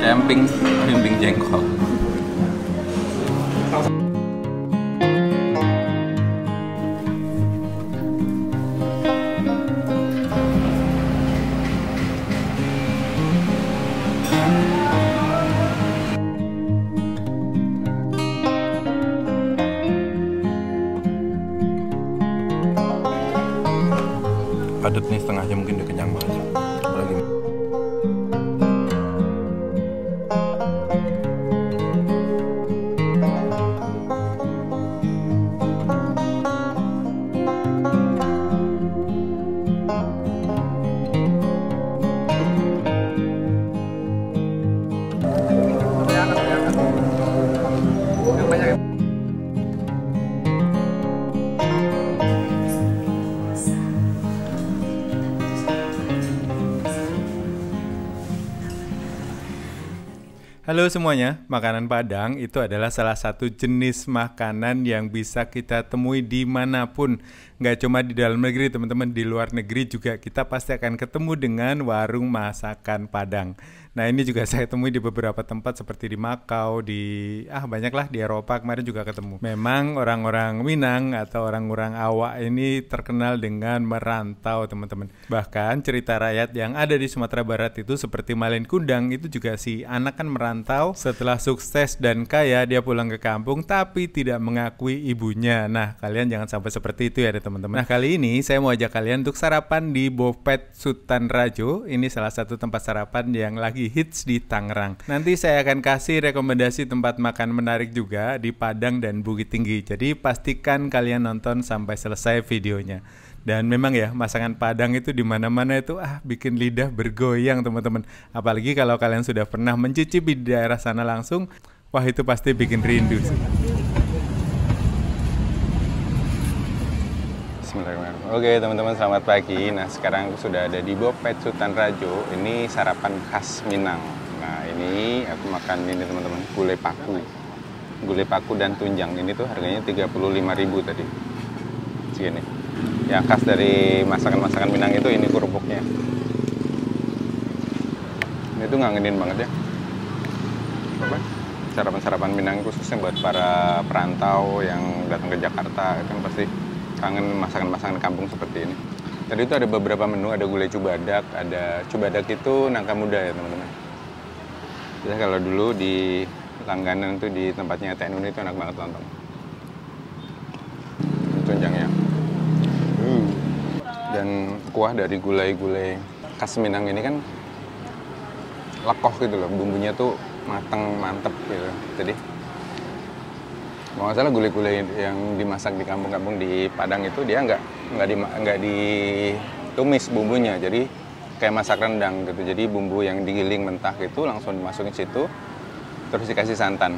emping jengkol. Padat nih setengah jam, mungkin udah kenyang banget. Apalagi halo semuanya, makanan Padang itu adalah salah satu jenis makanan yang bisa kita temui dimanapun. Nggak cuma di dalam negeri teman-teman, di luar negeri juga kita pasti akan ketemu dengan warung masakan Padang. Nah ini juga saya temui di beberapa tempat seperti di Makau, banyaklah di Eropa kemarin juga ketemu. Memang orang-orang Minang atau orang-orang Awak ini terkenal dengan merantau teman-teman. Bahkan cerita rakyat yang ada di Sumatera Barat itu seperti Malin Kundang itu juga si anak kan merantau, setelah sukses dan kaya dia pulang ke kampung tapi tidak mengakui ibunya. Nah kalian jangan sampai seperti itu ya teman-teman. Nah kali ini saya mau ajak kalian untuk sarapan di Bopet Sutan Rajo. Ini salah satu tempat sarapan yang lagi hits di Tangerang. Nanti saya akan kasih rekomendasi tempat makan menarik juga di Padang dan Bukit Tinggi. Jadi pastikan kalian nonton sampai selesai videonya. Dan memang ya masakan Padang itu di mana-mana itu bikin lidah bergoyang teman-teman. Apalagi kalau kalian sudah pernah mencicipi di daerah sana langsung, wah itu pasti bikin rindu sih. Bismillahirrahmanirrahim. Oke teman-teman, selamat pagi. Nah sekarang aku sudah ada di Bopet Sutan Rajo. Ini sarapan khas Minang. Nah ini aku makan ini teman-teman, gulai paku dan tunjang. Ini tuh harganya 35.000 tadi. Segini. Yang khas dari masakan-masakan Minang itu ini kerupuknya. Ini tuh ngangenin banget ya. Sarapan-sarapan Minang khususnya buat para perantau yang datang ke Jakarta kan pasti kangen masakan-masakan kampung seperti ini. Tadi itu ada beberapa menu, ada gulai cubadak, ada cubadak itu nangka muda ya teman-teman. Jadi kalau dulu di langganan tuh di tempatnya TNU itu enak banget lontong. Tunjangnya. Dan kuah dari gulai-gulai khas Minang ini kan lekoh gitu loh, bumbunya tuh mateng, mantep gitu. Jadi kalau nggak salah gulai-gulai yang dimasak di kampung-kampung di Padang itu dia nggak ditumis bumbunya, jadi kayak masak rendang gitu. Jadi bumbu yang digiling mentah gitu langsung dimasukin situ, terus dikasih santan.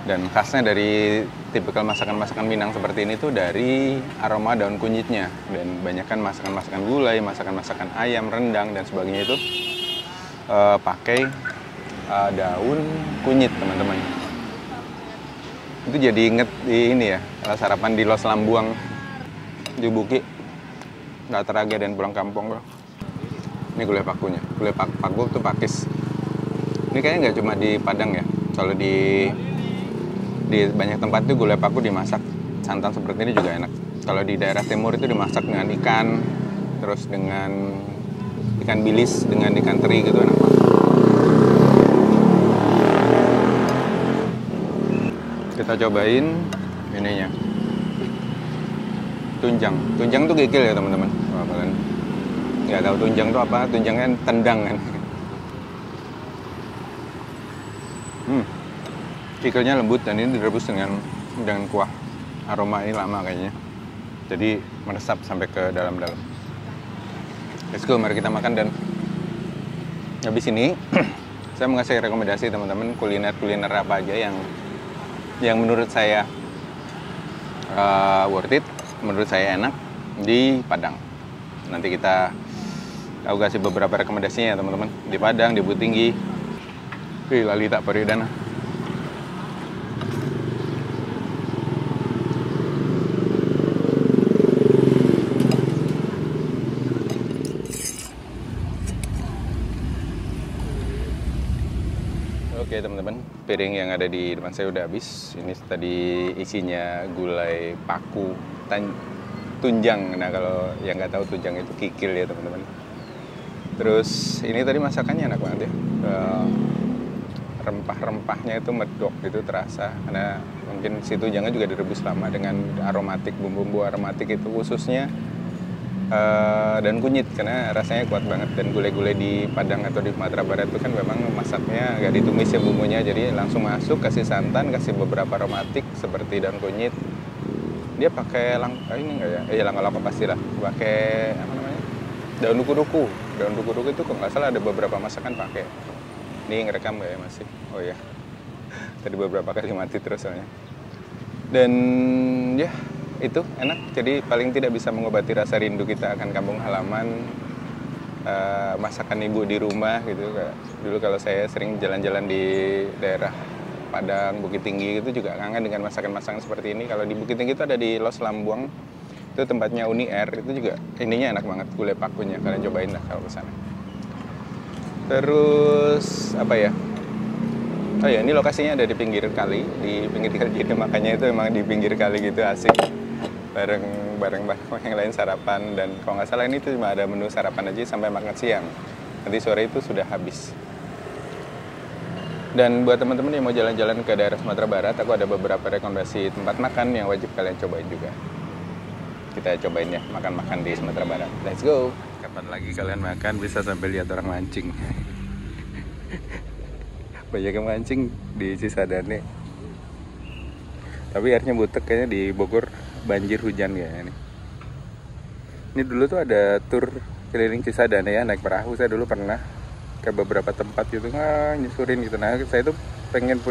Dan khasnya dari tipikal masakan-masakan Minang seperti ini tuh dari aroma daun kunyitnya. Dan banyakkan masakan-masakan gulai, masakan-masakan ayam, rendang dan sebagainya itu pakai daun kunyit teman-teman. Itu jadi inget di ini ya, sarapan di Los Lambuang di Buki, nggak teraga dan pulang kampung loh. Ini gulai pakunya, gulai paku tuh pakis. Ini kayaknya nggak cuma di Padang ya, kalau di banyak tempat tuh gulai paku dimasak santan seperti ini juga enak. Kalau di daerah timur itu dimasak dengan ikan, terus dengan ikan bilis, dengan ikan teri gitu enak banget. Kita cobain ininya, tunjang. Tunjang tuh gigil ya teman-teman. Wah, kalian nggak tahu tunjang tuh apa? Tunjang kan tendang kan. Gigilnya lembut dan ini direbus dengan kuah. Aroma ini lama kayaknya. Jadi meresap sampai ke dalam-dalam. Let's go, mari kita makan. Dan habis ini saya mau ngasih rekomendasi teman-teman kuliner apa aja yang menurut saya worth it, menurut saya enak di Padang. Nanti aku kasih beberapa rekomendasinya ya teman-teman. Di Padang, di Bukit Tinggi. Lalita Pariudana. Oke teman-teman, piring yang ada di depan saya udah habis. Ini tadi isinya gulai paku tunjang. Nah kalau yang nggak tahu tunjang itu kikil ya teman-teman. Terus ini tadi masakannya enak banget ya. Rempah-rempahnya itu medok gitu terasa, karena mungkin si tunjangnya juga direbus lama dengan aromatik, bumbu-bumbu aromatik itu khususnya dan kunyit, karena rasanya kuat banget. Dan gulai-gulai di Padang atau di Sumatera Barat itu kan memang masaknya nggak ditumis ya bumbunya, jadi langsung masuk, kasih santan, kasih beberapa aromatik seperti daun kunyit. Dia pakai ini enggak ya? Langka-langka pastilah. Pakai apa namanya? Daun duku-duku. Daun duku-duku itu kalau nggak salah ada beberapa masakan pakai. Ini ngerekam nggak ya masih? Oh ya, tadi beberapa kali mati terus soalnya. Dan ya itu enak. Jadi paling tidak bisa mengobati rasa rindu kita akan kampung halaman, masakan ibu di rumah gitu. Dulu kalau saya sering jalan-jalan di daerah Padang, Bukit Tinggi itu juga kangen dengan masakan-masakan seperti ini. Kalau di Bukit Tinggi itu ada di Los Lambuang, itu tempatnya Uni Air, itu juga ininya enak banget, gulai pakunya. Kalian cobain lah kalau kesana. Terus apa ya? Oh ya, ini lokasinya ada di pinggir kali, jadi makanya itu emang di pinggir kali gitu, asik. Bareng yang lain sarapan, dan kalau nggak salah ini tuh cuma ada menu sarapan aja sampai makan siang. Nanti sore itu sudah habis. Dan buat teman-teman yang mau jalan-jalan ke daerah Sumatera Barat, aku ada beberapa rekomendasi tempat makan yang wajib kalian cobain juga. Kita cobain ya, makan-makan di Sumatera Barat. Let's go! Kapan lagi kalian makan bisa sampai lihat orang mancing. Banyak yang mancing di Cisadane. Tapi airnya butek, kayaknya di Bogor banjir hujan kayaknya nih. Ini dulu tuh ada tur keliling Cisadane ya, naik perahu. Saya dulu pernah ke beberapa tempat gitu, nyusurin gitu. Nah saya tuh pengen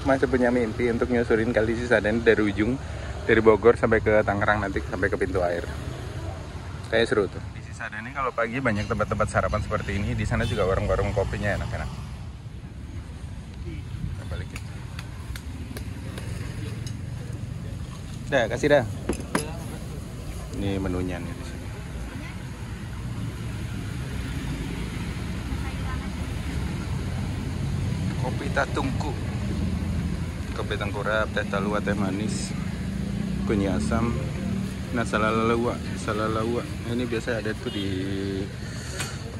masih punya mimpi untuk nyusurin kali Cisadane dari ujung, dari Bogor sampai ke Tangerang, nanti sampai ke pintu air. Kayaknya seru tuh. Di Cisadane kalau pagi banyak tempat-tempat sarapan seperti ini. Di sana juga warung-warung kopinya enak-enak. Kita balikin. Dah, kasih dah. Ini menunya nih di sini. Kopi tatungku. Kopi tengkurap, teh talua, teh manis, kunyit asam. Nah, salalawa. Ini biasa ada tuh di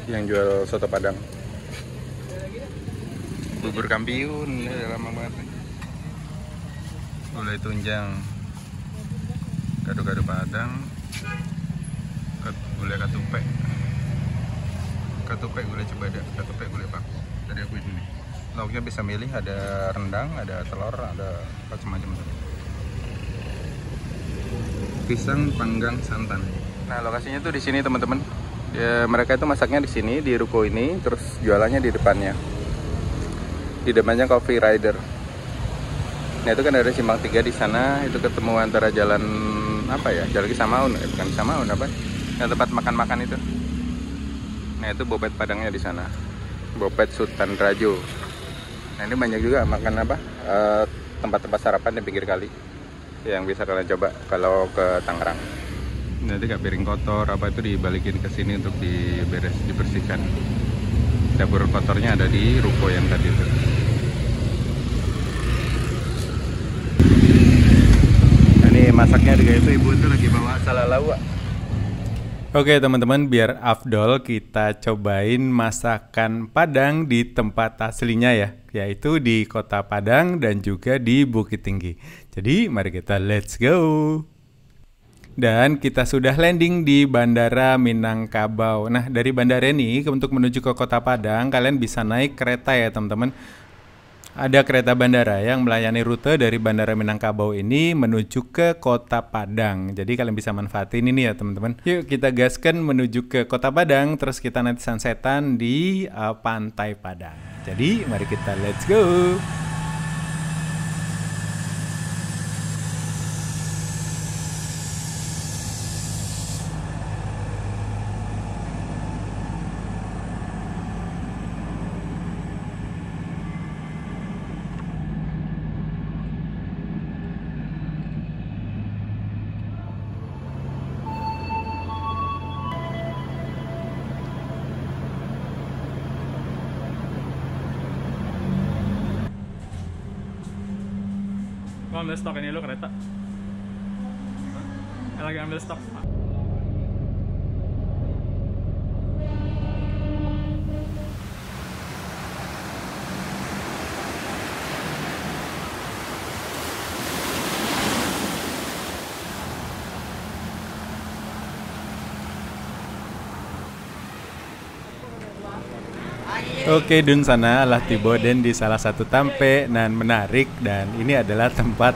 yang jual soto Padang. Bubur kampiun, lama banget. Gulai tunjang, gado-gado Padang, gulai katupe, gulai cebada, katupe gulai paku. Tadi aku ini nih. Lauknya bisa milih, ada rendang, ada telur, ada macam-macam. Pisang panggang santan. Nah lokasinya tuh di sini teman-teman. Ya, mereka itu masaknya di sini di ruko ini, terus jualannya di depannya. Di depannya Coffee Rider. Nah itu kan ada simpang 3 di sana, itu ketemu antara jalan apa ya? Jalan Kisamaun, bukan Kisamaun apa? Yang tempat makan-makan itu. Nah itu Bopet Padangnya di sana. Bopet Sultan Rajo. Nah ini banyak juga makan apa? Tempat-tempat sarapan di pinggir kali yang bisa kalian coba kalau ke Tangerang. Nanti gak piring kotor apa itu dibalikin ke sini untuk dibersihkan. Dapur kotornya ada di ruko yang tadi itu. Nah, ini masaknya juga ibu itu lagi bawa salalawa. Oke teman-teman, biar afdol kita cobain masakan Padang di tempat aslinya ya, yaitu di Kota Padang dan juga di Bukit Tinggi. Jadi mari kita let's go. Dan kita sudah landing di Bandara Minangkabau. Nah dari bandara ini untuk menuju ke Kota Padang kalian bisa naik kereta ya teman-teman. Ada kereta bandara yang melayani rute dari Bandara Minangkabau ini menuju ke Kota Padang. Jadi kalian bisa manfaatin ini ya teman-teman. Yuk kita gaskan menuju ke Kota Padang, terus kita nanti sunsetan di Pantai Padang. Jadi mari kita let's go. ambil stok ini lo kereta. Lagi ambil stok. Oke, dun sana lah tiboden di salah satu tampe nan menarik, dan ini adalah tempat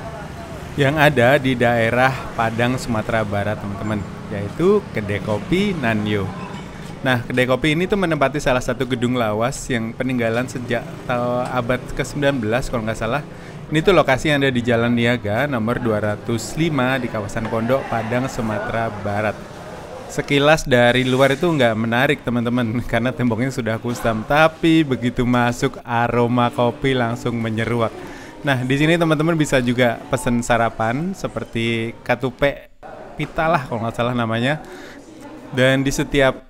yang ada di daerah Padang, Sumatera Barat, teman-teman, yaitu Kedai Kopi Nanyo. Nah, Kedai Kopi ini tuh menempati salah satu gedung lawas yang peninggalan sejak abad ke-19 kalau nggak salah. Ini tuh lokasi yang ada di Jalan Niaga nomor 205 di kawasan Pondok, Padang, Sumatera Barat. Sekilas dari luar itu nggak menarik, teman-teman, karena temboknya sudah kusam, tapi begitu masuk aroma kopi langsung menyeruak. Nah, di sini teman-teman bisa juga pesan sarapan seperti katupe pita lah kalau nggak salah namanya. Dan di setiap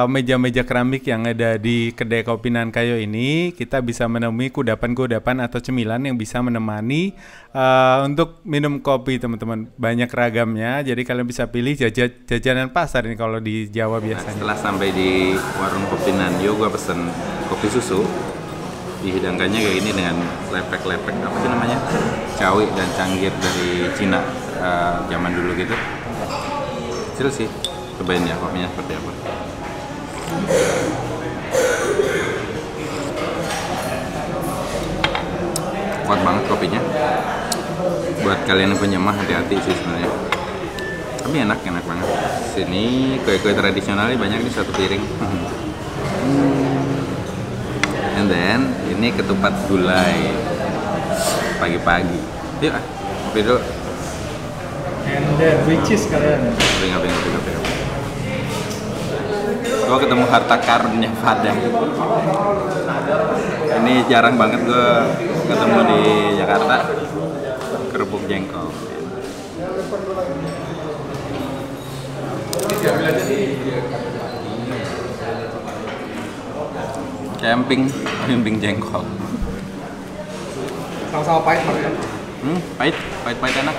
meja-meja keramik yang ada di Kedai Kopi Nankayo ini, kita bisa menemui kudapan-kudapan atau cemilan yang bisa menemani untuk minum kopi, teman-teman. Banyak ragamnya, jadi kalian bisa pilih jajanan pasar ini kalau di Jawa biasanya. Setelah sampai di warung Kopi Nanyo, gue pesen kopi susu. Dihidangkannya kayak gini dengan lepek-lepek, apa sih namanya? Cawi dan cangkir dari Cina zaman dulu gitu. Kecil sih. Cobain ya kopinya seperti apa. Kuat banget kopinya. Buat kalian yang penyemah hati-hati sih sebenarnya. Tapi enak banget. Sini kue-kue tradisionalnya banyak nih, satu piring. And then ini ketupat gulai pagi-pagi. Yuk, kopi dulu. And then which is kalian? Ngopi. Gue ketemu harta karunnya Padang. Ini jarang banget gue ketemu di Jakarta. Kerupuk jengkol. Camping jengkol. Sama-sama pahit ya? Pahit enak.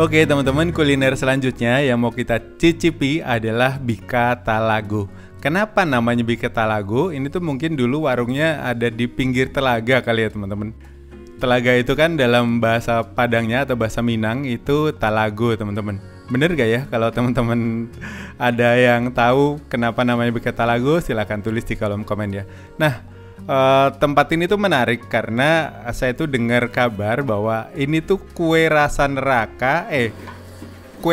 Oke, teman-teman, kuliner selanjutnya yang mau kita cicipi adalah Bika Talago. Kenapa namanya Bika Talago? Ini tuh mungkin dulu warungnya ada di pinggir telaga kali ya, teman-teman. Telaga itu kan dalam bahasa Padangnya atau bahasa Minang itu Talago, teman-teman. Bener gak ya? Kalau teman-teman ada yang tahu kenapa namanya Bika Talago, silahkan tulis di kolom komen ya. Nah, tempat ini tuh menarik karena saya tuh dengar kabar bahwa ini tuh kue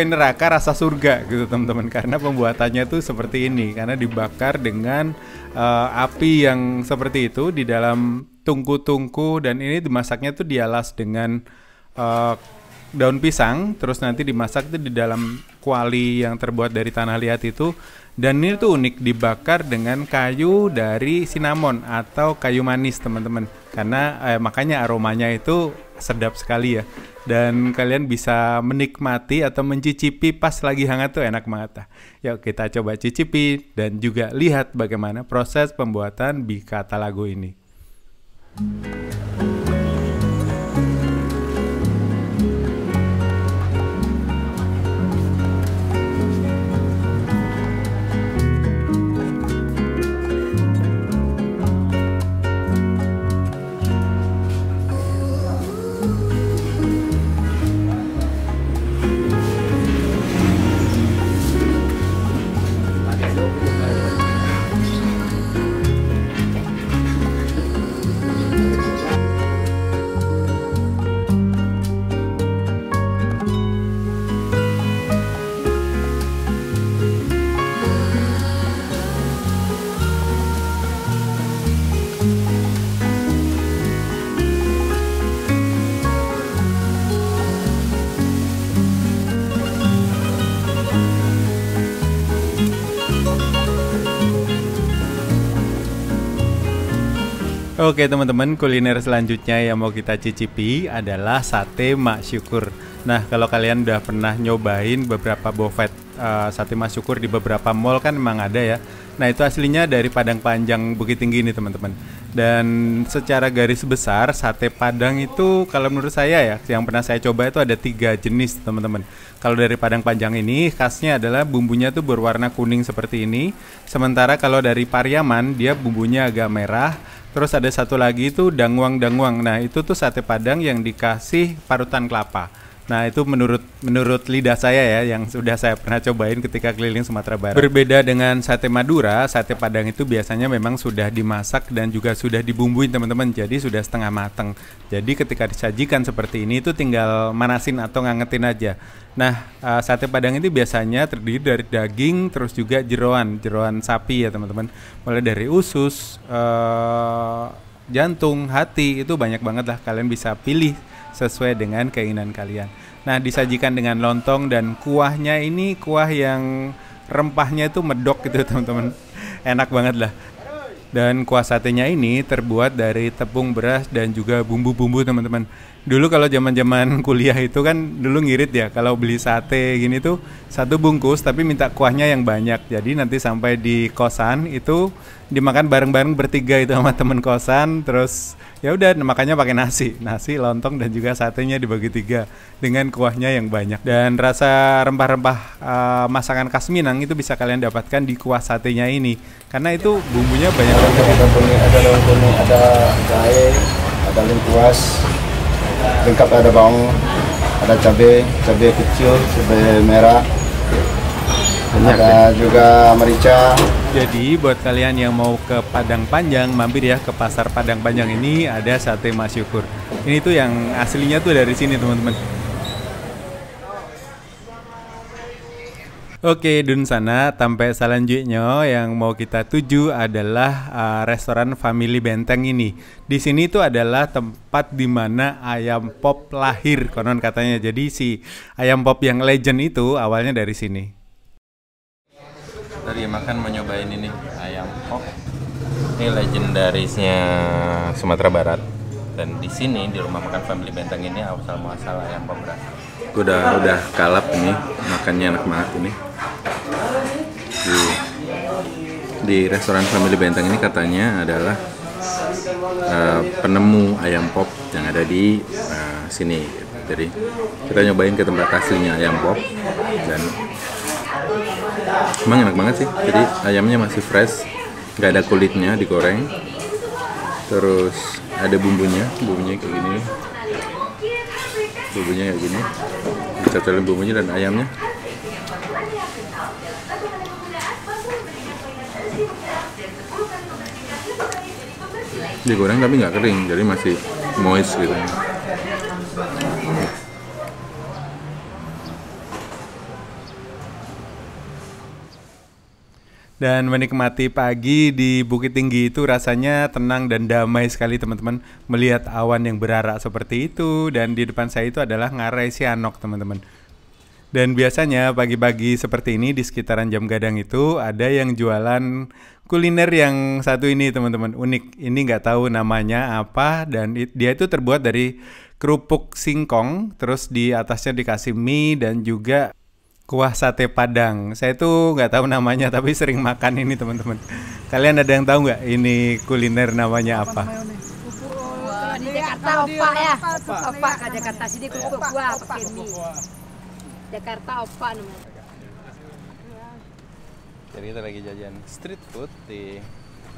neraka rasa surga gitu, teman-teman, karena pembuatannya tuh seperti ini, karena dibakar dengan api yang seperti itu di dalam tungku-tungku, dan ini dimasaknya tuh dialas dengan daun pisang, terus nanti dimasak tuh di dalam kuali yang terbuat dari tanah liat itu. Dan ini tuh unik, dibakar dengan kayu dari cinnamon atau kayu manis, teman-teman. Karena makanya aromanya itu sedap sekali ya. Dan kalian bisa menikmati atau mencicipi pas lagi hangat tuh enak banget. Yuk kita coba cicipi dan juga lihat bagaimana proses pembuatan Bika Talago ini. Oke, teman-teman, kuliner selanjutnya yang mau kita cicipi adalah sate Mak Syukur. Nah, kalau kalian udah pernah nyobain beberapa buffet sate Mas Syukur di beberapa mall kan memang ada ya. Nah, itu aslinya dari Padang Panjang Bukit Tinggi nih teman-teman. Dan secara garis besar sate Padang itu kalau menurut saya ya, yang pernah saya coba itu ada 3 jenis teman-teman. Kalau dari Padang Panjang ini khasnya adalah bumbunya tuh berwarna kuning seperti ini. Sementara kalau dari Pariaman dia bumbunya agak merah. Terus ada satu lagi itu dangwang-dangwang. Nah, itu tuh sate Padang yang dikasih parutan kelapa. Nah, itu menurut lidah saya ya yang sudah saya pernah cobain ketika keliling Sumatera Barat. Berbeda dengan sate Madura, sate Padang itu biasanya memang sudah dimasak dan juga sudah dibumbuin teman-teman. Jadi sudah setengah matang. Jadi ketika disajikan seperti ini itu tinggal manasin atau ngangetin aja. Nah, sate Padang itu biasanya terdiri dari daging terus juga jeroan sapi ya teman-teman. Mulai dari usus, jantung, hati, itu banyak banget lah, kalian bisa pilih sesuai dengan keinginan kalian. Nah, disajikan dengan lontong dan kuahnya ini kuah yang rempahnya itu medok gitu teman-teman. Enak banget lah. Dan kuah satenya ini terbuat dari tepung beras dan juga bumbu-bumbu teman-teman. Dulu kalau zaman-zaman kuliah itu kan dulu ngirit ya, kalau beli sate gini tuh satu bungkus tapi minta kuahnya yang banyak. Jadi nanti sampai di kosan itu dimakan bareng-bareng bertiga itu sama temen kosan. Terus ya udah makanya pakai nasi, lontong dan juga satenya dibagi 3 dengan kuahnya yang banyak. Dan rasa rempah-rempah masakan khas Minang itu bisa kalian dapatkan di kuah satenya ini karena itu bumbunya banyak banget. Ada daun kuning, ada jahe, ada lengkuas, lengkap ada bawang, ada cabai kecil, cabai merah, ada juga merica. Jadi buat kalian yang mau ke Padang Panjang, mampir ya ke pasar Padang Panjang ini ada sate Mas Syukur. Ini tuh yang aslinya tuh dari sini teman-teman. Oke, dun sana sampai selanjutnya yang mau kita tuju adalah restoran Family Benteng ini. Di sini tuh adalah tempat di mana ayam pop lahir konon katanya. Jadi si ayam pop yang legend itu awalnya dari sini. Tadi makan mau nyobain ini ayam pop. Ini legendarisnya Sumatera Barat. Dan di sini di rumah makan Family Benteng ini asal muasal ayam pop berasal. Udah kalap ini, makannya enak banget ini. Di restoran Family Benteng ini katanya adalah penemu ayam pop yang ada di sini. Jadi kita nyobain ke tempat aslinya ayam pop dan emang enak banget sih. Jadi ayamnya masih fresh, nggak ada kulitnya, digoreng. Terus ada bumbunya kayak gini. Bumbunya kayak gini. Dicocolin bumbunya dan ayamnya. Digoreng tapi nggak kering, jadi masih moist gitu. Dan menikmati pagi di Bukit Tinggi itu rasanya tenang dan damai sekali teman-teman. Melihat awan yang berarak seperti itu. Dan di depan saya itu adalah Ngarai Sianok teman-teman. Dan biasanya pagi-pagi seperti ini di sekitaran Jam Gadang itu ada yang jualan kuliner yang satu ini teman-teman. Unik, ini nggak tahu namanya apa. Dan dia itu terbuat dari kerupuk singkong. Terus di atasnya dikasih mie dan juga kuah sate Padang. Saya tuh nggak tahu namanya tapi sering makan ini teman-teman. Kalian ada yang tahu nggak ini kuliner namanya apa? Di Jakarta opak ya. Opak ke Jakarta sini kerupuk kuah pakai mie. Jakarta opak namanya. Jadi kita lagi jajan street food di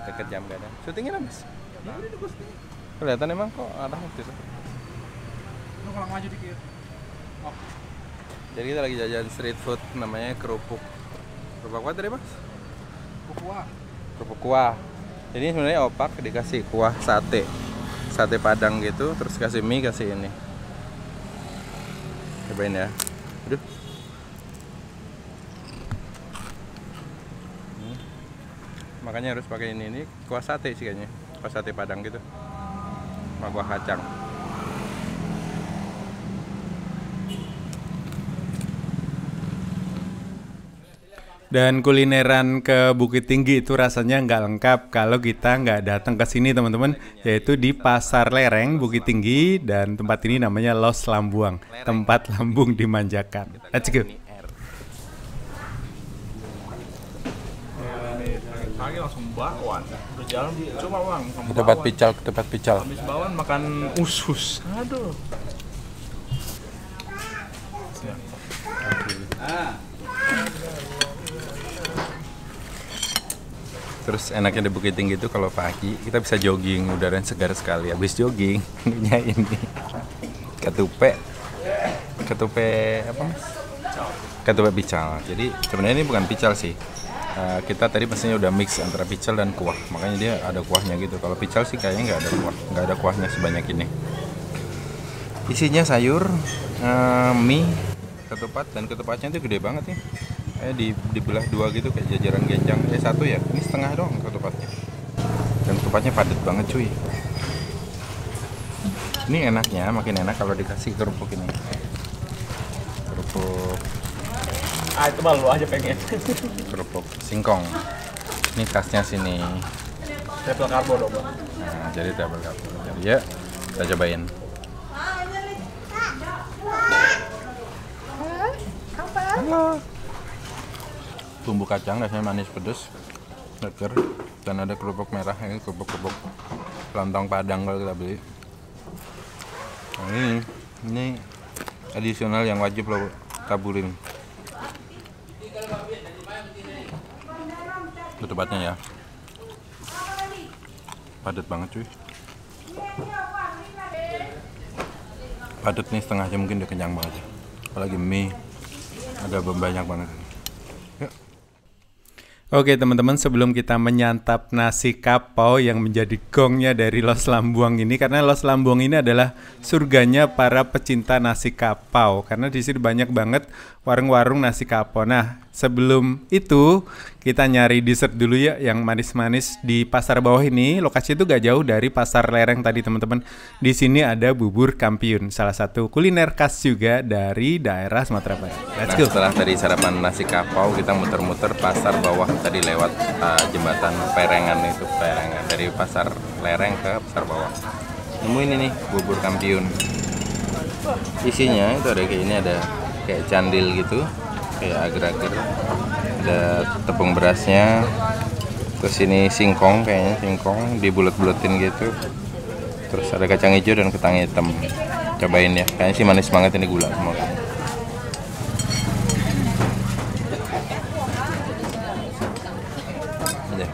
dekat Jam Gadang. Syutingnya lah mas? Kelihatan emang kok ada waktu itu. Lu kalau maju dikit. Oh. Jadi kita lagi jajan street food namanya kerupuk. Kerupuk apa tadi mas? Kerupuk kuah. Jadi sebenarnya opak dikasih kuah sate Padang gitu, terus kasih mie, kasih ini. Cobain ya. Aduh. Makanya harus pakai ini kuah sate sih kayaknya, kuah sate Padang gitu, sama kuah kacang. Dan kulineran ke Bukit Tinggi itu rasanya nggak lengkap kalau kita nggak datang ke sini teman-teman, yaitu di Pasar Lereng Bukit Tinggi, dan tempat ini namanya Los Lambuang, tempat lambung dimanjakan. Let's go. Pagi langsung bakwan. Udah jalan coba bang. Ke tempat pical, ke tempat pical. Habis bakwan makan usus. Aduh. Terus enaknya di Bukit Tinggi itu kalau pagi kita bisa jogging, udara segar sekali. Habis jogging, punya ini ketupe apa mas? Ketupe pical. Jadi sebenarnya ini bukan pical sih. Kita tadi pastinya udah mix antara pical dan kuah, makanya dia ada kuahnya gitu. Kalau pical sih kayaknya nggak ada kuahnya sebanyak ini. Isinya sayur, mie, ketupat, dan ketupatnya itu gede banget ya. Dibelah dua gitu kayak jajaran genjang. Satu ya, ini setengah doang ketupatnya. Dan ketupatnya padat banget cuy. Ini enaknya, makin enak kalau dikasih kerupuk ini. Kerupuk. Itu malu aja pengen. Kerupuk singkong. Ini khasnya sini. Triple karbo dong bang. Nah, jadi double karbo. Jadi ya, kita cobain. Halo. Bumbu kacang rasanya manis pedas, seger, dan ada kerupuk merah, ini kerupuk lontong Padang kalau kita beli. Nah, ini adisional yang wajib lo taburin. Ketupatnya ya, padat banget cuy. Padat nih setengah jam mungkin udah kenyang banget. Apalagi mie ada banyak banget. Oke teman-teman, sebelum kita menyantap nasi kapau yang menjadi gongnya dari Los Lambuang ini, karena Los Lambuang ini adalah surganya para pecinta nasi kapau, karena di sini banyak banget warung-warung nasi kapau. Nah, sebelum itu kita nyari dessert dulu ya, yang manis-manis di pasar bawah ini. Lokasi itu gak jauh dari Pasar Lereng tadi teman-teman. Di sini ada bubur kampiun, salah satu kuliner khas juga dari daerah Sumatera Barat. Let's go. Setelah tadi sarapan nasi kapau, kita muter-muter pasar bawah tadi lewat jembatan Perengan itu, Perengan dari Pasar Lereng ke Pasar Bawah. Nemuin ini bubur kampiun. Isinya itu ada kayak ini, ada kayak candil gitu, kayak agar-agar. Ada tepung berasnya. Terus ini singkong, kayaknya singkong dibulet-buletin gitu. Terus ada kacang hijau dan ketan hitam. Cobain ya, kayaknya sih manis banget ini, gula semua.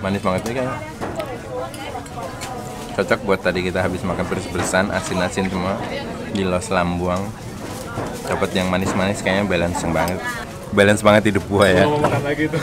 Manis banget nih kayaknya. Cocok buat tadi kita habis makan beres-beresan, asin-asin semua di Los Lambuang. Dapat yang manis-manis, kayaknya balance banget hidup gua ya. Mau makan lagi tuh.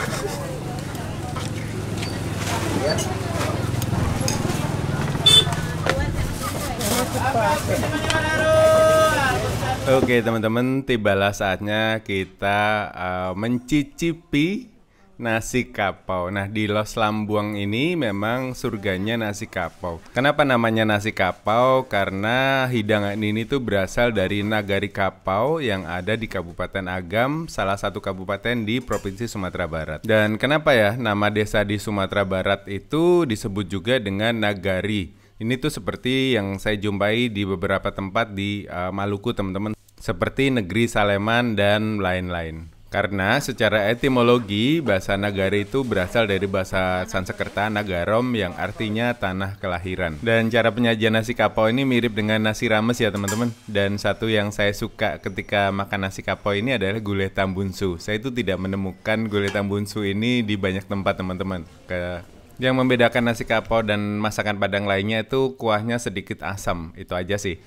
Oke teman-teman, tibalah saatnya kita mencicipi nasi kapau. Nah, di Los Lambuang ini memang surganya nasi kapau. Kenapa namanya nasi kapau? Karena hidangan ini tuh berasal dari Nagari Kapau yang ada di Kabupaten Agam, salah satu kabupaten di Provinsi Sumatera Barat. Dan kenapa ya nama desa di Sumatera Barat itu disebut juga dengan Nagari? Ini tuh seperti yang saya jumpai di beberapa tempat di Maluku teman-teman, seperti negeri Saleman dan lain-lain. Karena secara etimologi bahasa Nagari itu berasal dari bahasa Sanskerta Nagarom yang artinya tanah kelahiran. Dan cara penyajian nasi kapau ini mirip dengan nasi rames ya teman-teman. Dan satu yang saya suka ketika makan nasi kapau ini adalah gulai tambunsu. Saya itu tidak menemukan gulai tambunsu ini di banyak tempat teman-teman. Yang membedakan nasi kapau dan masakan Padang lainnya itu kuahnya sedikit asam, itu aja sih.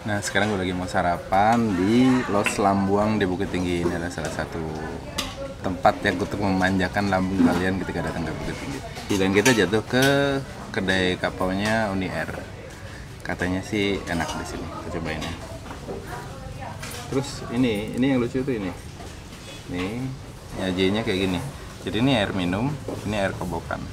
Nah, sekarang gue lagi mau sarapan di Los Lambuang di Bukit Tinggi. Ini adalah salah satu tempat yang untuk memanjakan lambung kalian ketika datang ke Bukit Tinggi. Pilihan kita jatuh ke kedai kapaunya Uni Air. Katanya sih enak di sini. Kita cobain ya. Terus ini yang lucu tuh ini. Nih, nyajinya kayak gini. Jadi ini air minum, ini air kobokan.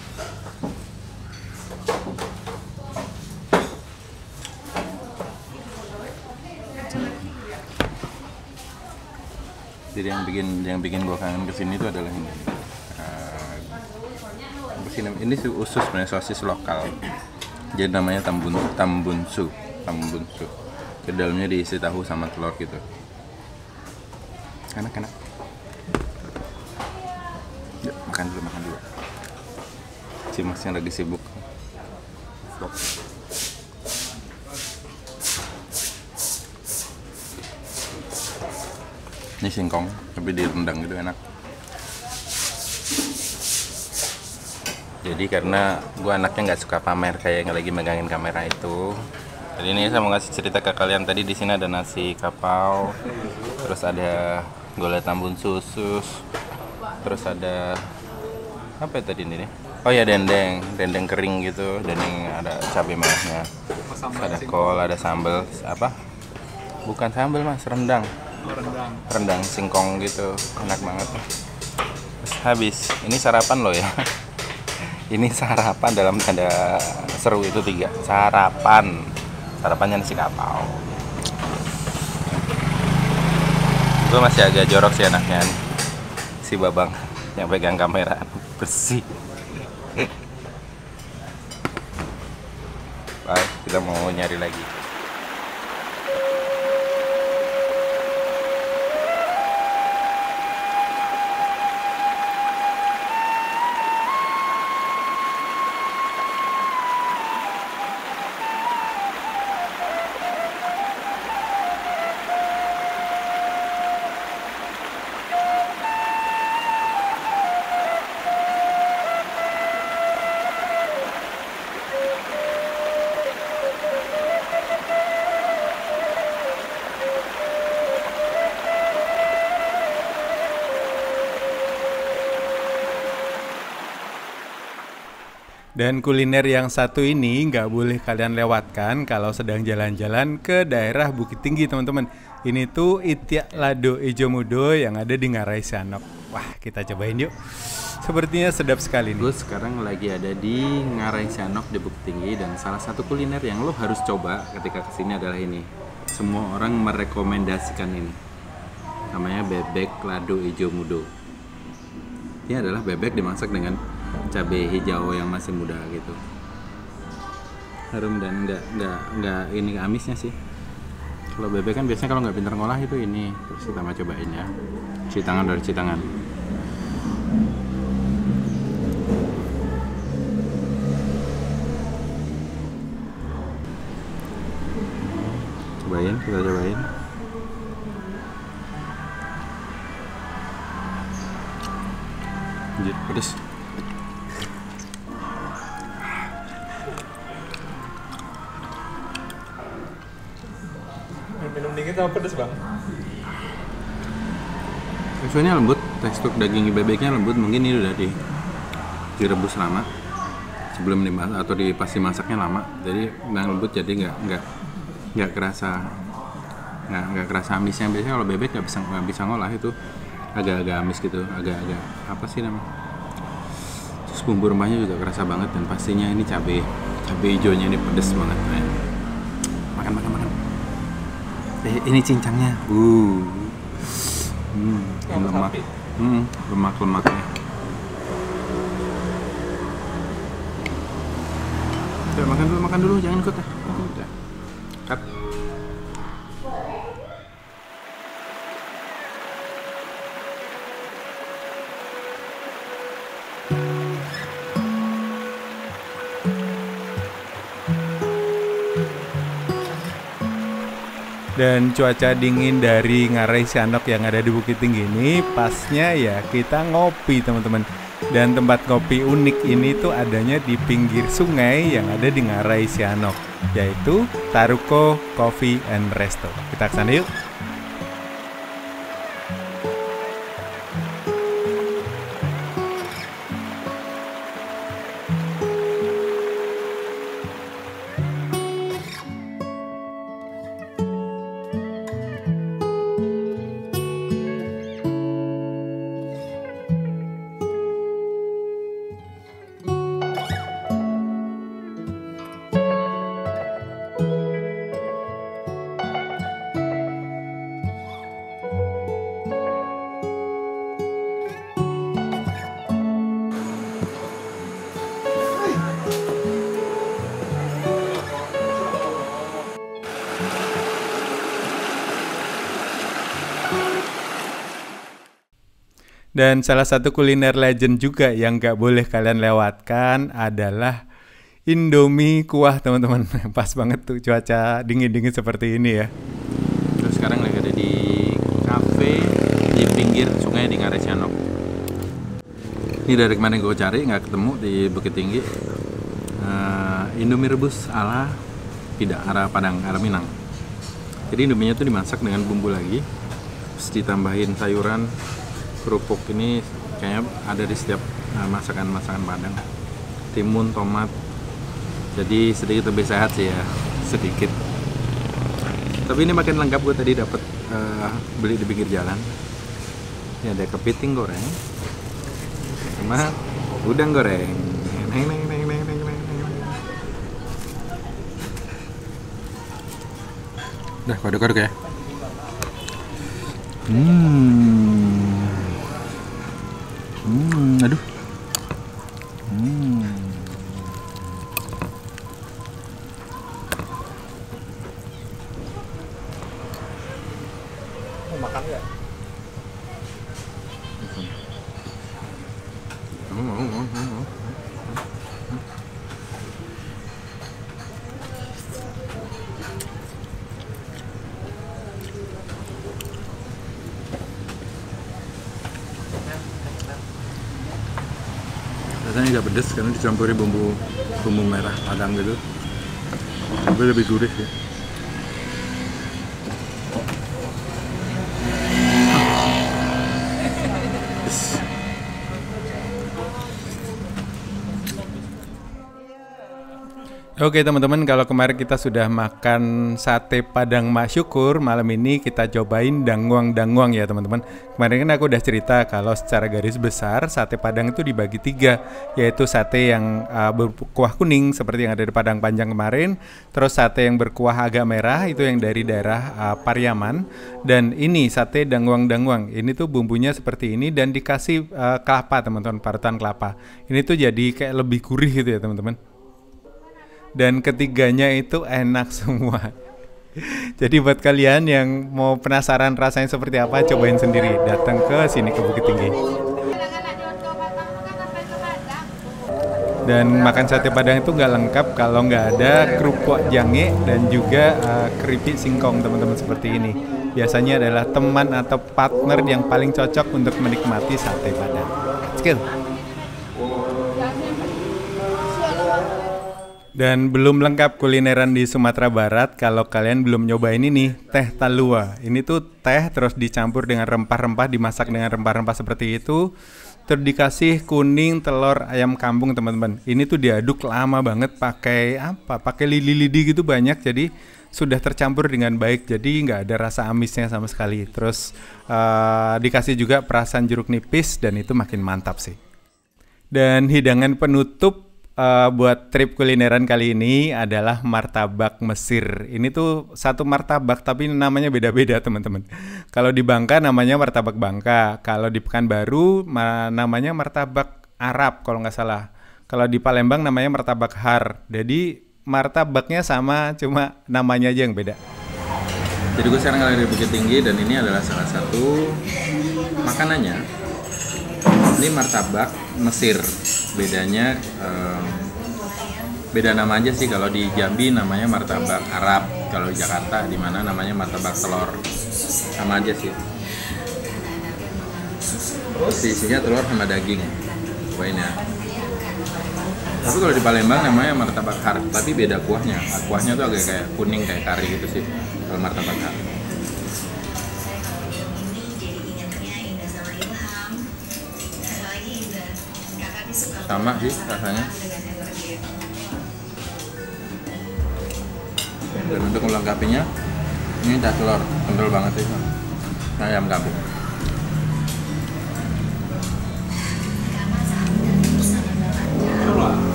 Jadi yang bikin gue kangen kesini itu adalah ini. Ini usus sebenarnya, sosis lokal. Jadi namanya tambunsu. Ke dalamnya diisi tahu sama telur gitu. Enak. Yuk, makan dulu. Si Mas yang lagi sibuk. Ini singkong, tapi direndang gitu enak. Jadi karena gue anaknya nggak suka pamer kayak yang lagi megangin kamera itu. Jadi ini saya mau ngasih cerita ke kalian. Tadi di sini ada nasi kapau, terus ada gulai tambun susus, terus ada apa ya tadi ini? Oh ya dendeng kering gitu, dendeng ada cabai merahnya, ada kol, ada sambal apa? Bukan sambal mas, rendang singkong gitu, enak banget. Terus habis, ini sarapan loh ya. Ini sarapan dalam tanda seru itu 3. Sarapannya nasi kapau. Gue masih agak jorok sih anaknya nih. Si Babang yang pegang kamera bersih. Baik, kita mau nyari lagi. Dan kuliner yang satu ini nggak boleh kalian lewatkan kalau sedang jalan-jalan ke daerah Bukit Tinggi teman-teman. Ini tuh Itiak Lado Ijo Mudo yang ada di Ngarai Sianok. Wah, kita cobain yuk. Sepertinya sedap sekali nih. Gue sekarang lagi ada di Ngarai Sianok di Bukit Tinggi, dan salah satu kuliner yang lo harus coba ketika kesini adalah ini. Semua orang merekomendasikan ini. Namanya bebek lado ijo mudo. Ini adalah bebek dimasak dengan cabai hijau yang masih muda gitu. Harum dan nggak ini amisnya sih. Kalau bebek kan biasanya kalau nggak pintar ngolah itu ini. Terus kita mau cobain ya. Citangan dari Citangan. Kita cobain. Anjir, pedes. Minum dingin sama pedes bang. Teksturnya lembut, tekstur daging bebeknya lembut. Mungkin ini udah direbus lama sebelum dimasak atau pas dimasaknya lama, jadi lembut, jadi nggak kerasa amisnya. Biasanya kalau bebek nggak bisa ngolah itu agak-agak amis gitu, agak-agak apa sih namanya. Terus bumbu rempahnya juga kerasa banget, dan pastinya ini cabai hijaunya ini pedes banget. Makan. Ini cincangnya, lemak, lemaknya. Udah, makan dulu, jangan ikut ya. Udah. Cut. Dan cuaca dingin dari Ngarai Sianok yang ada di Bukit Tinggi ini pasnya ya kita ngopi teman-teman. Dan tempat kopi unik ini tuh adanya di pinggir sungai yang ada di Ngarai Sianok, yaitu Taruko Coffee and Resto. Kita kesana yuk. Dan salah satu kuliner legend juga yang gak boleh kalian lewatkan adalah Indomie kuah teman-teman. Pas banget tuh cuaca dingin-dingin seperti ini ya. Terus sekarang lagi ada di cafe di pinggir sungai di Ngarai Sianok. Ini dari kemarin gue cari nggak ketemu di Bukit Tinggi. Indomie rebus ala arah Padang, arah Minang. Jadi Indominya tuh dimasak dengan bumbu lagi, terus ditambahin sayuran, kerupuk. Ini kayaknya ada di setiap masakan Padang. Timun, tomat. Jadi sedikit lebih sehat sih ya, sedikit. Tapi ini makin lengkap. Gue tadi dapat beli di pinggir jalan. Ini ada kepiting goreng, sama udang goreng. Udah kodok-kodok ya. Aduh. Mau makan nggak? Mau. Rasanya nggak pedes karena dicampuri bumbu merah Padang gitu. Tapi lebih gurih ya. Oke teman-teman, kalau kemarin kita sudah makan sate Padang Mak Syukur, malam ini kita cobain dangwang ya teman-teman. Kemarin kan aku udah cerita kalau secara garis besar sate Padang itu dibagi 3, yaitu sate yang berkuah kuning seperti yang ada di Padang Panjang kemarin, terus sate yang berkuah agak merah itu yang dari daerah Pariaman, dan ini sate dangwang. Ini tuh bumbunya seperti ini dan dikasih kelapa teman-teman, parutan kelapa. Ini tuh jadi kayak lebih gurih gitu ya teman-teman. Dan ketiganya itu enak semua. Jadi buat kalian yang mau penasaran rasanya seperti apa, cobain sendiri. Datang ke sini ke Bukit Tinggi. Dan makan sate Padang itu nggak lengkap kalau nggak ada kerupuk jange dan juga keripik singkong teman-teman seperti ini. Biasanya adalah teman atau partner yang paling cocok untuk menikmati sate Padang. Let's go. Dan belum lengkap kulineran di Sumatera Barat kalau kalian belum nyobain ini, teh talua. Ini tuh teh terus dicampur dengan rempah-rempah, dimasak dengan rempah-rempah seperti itu. Terus dikasih kuning, telur, ayam kampung teman-teman. Ini tuh diaduk lama banget pakai apa? Pakai lidi-lidi gitu banyak, jadi sudah tercampur dengan baik. Jadi nggak ada rasa amisnya sama sekali. Terus dikasih juga perasan jeruk nipis dan itu makin mantap sih. Dan hidangan penutup buat trip kulineran kali ini adalah martabak Mesir. Ini tuh satu martabak tapi namanya beda-beda teman-teman. Kalau di Bangka namanya martabak Bangka, kalau di Pekanbaru namanya martabak Arab kalau nggak salah. Kalau di Palembang namanya martabak Har. Jadi martabaknya sama, cuma namanya aja yang beda. Jadi gue sekarang ada di Bukit Tinggi dan ini adalah salah satu makanannya. Ini martabak Mesir. Bedanya beda nama aja sih. Kalau di Jambi namanya martabak Arab, kalau di Jakarta di mana namanya martabak telur. Sama aja sih. Terus isinya telur sama daging. Cobain ya. Tapi kalau di Palembang namanya martabak Har, tapi beda kuahnya. Kuahnya tuh agak kayak kuning kayak kari gitu sih kalau martabak Har. Sama sih rasanya. Dan untuk melengkapinya, ini tas telur, kental banget sih. Ayam kampung.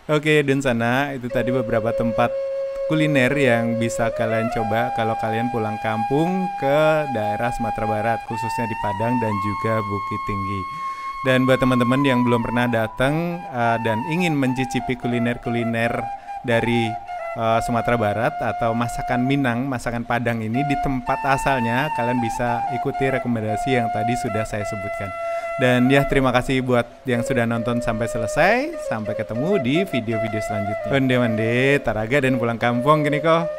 Oke, dan sana itu tadi beberapa tempat kuliner yang bisa kalian coba kalau kalian pulang kampung ke daerah Sumatera Barat, khususnya di Padang dan juga Bukit Tinggi. Dan buat teman-teman yang belum pernah datang dan ingin mencicipi kuliner-kuliner dari Sumatera Barat atau masakan Minang, masakan Padang ini di tempat asalnya, kalian bisa ikuti rekomendasi yang tadi sudah saya sebutkan. Dan ya, terima kasih buat yang sudah nonton sampai selesai. Sampai ketemu di video-video selanjutnya. Onde-onde, taraga dan pulang kampung gini kok.